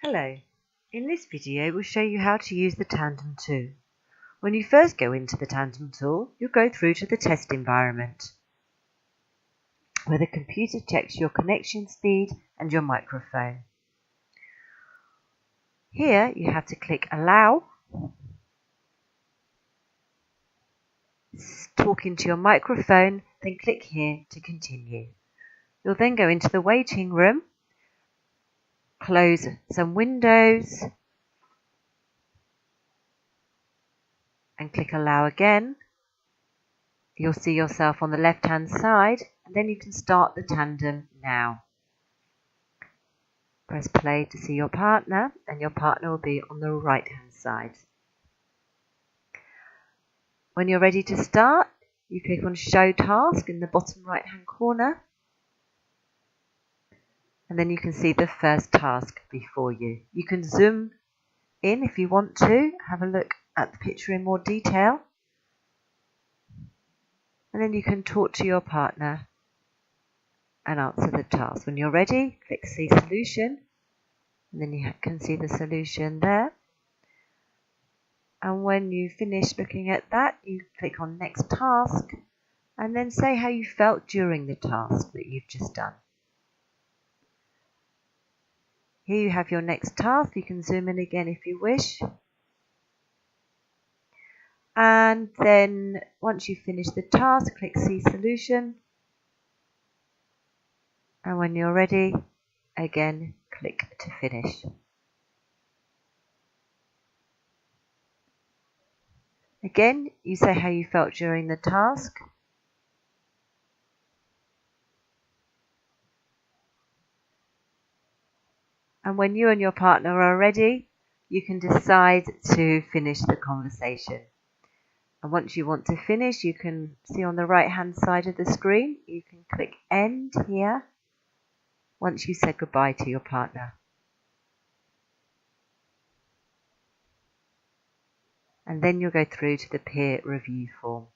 Hello, in this video we'll show you how to use the Tandem tool. When you first go into the Tandem tool, you'll go through to the test environment, where the computer checks your connection speed and your microphone. Here you have to click Allow, talk into your microphone, then click here to continue. You'll then go into the waiting room, close some windows and click Allow again. You'll see yourself on the left hand side and then you can start the Tandem now. Press play to see your partner and your partner will be on the right hand side. When you're ready to start, you click on Show Task in the bottom right hand corner. And then you can see the first task before you. You can zoom in if you want to, have a look at the picture in more detail. And then you can talk to your partner and answer the task. When you're ready, click See Solution. And then you can see the solution there. And when you finish looking at that, you click on Next Task. And then say how you felt during the task that you've just done. Here you have your next task. You can zoom in again if you wish. And then once you've finished the task, click See Solution. And when you're ready, again, click to finish. Again, you say how you felt during the task. And when you and your partner are ready, you can decide to finish the conversation. And once you want to finish, you can see on the right hand side of the screen, you can click End here once you said goodbye to your partner. And then you'll go through to the peer review form.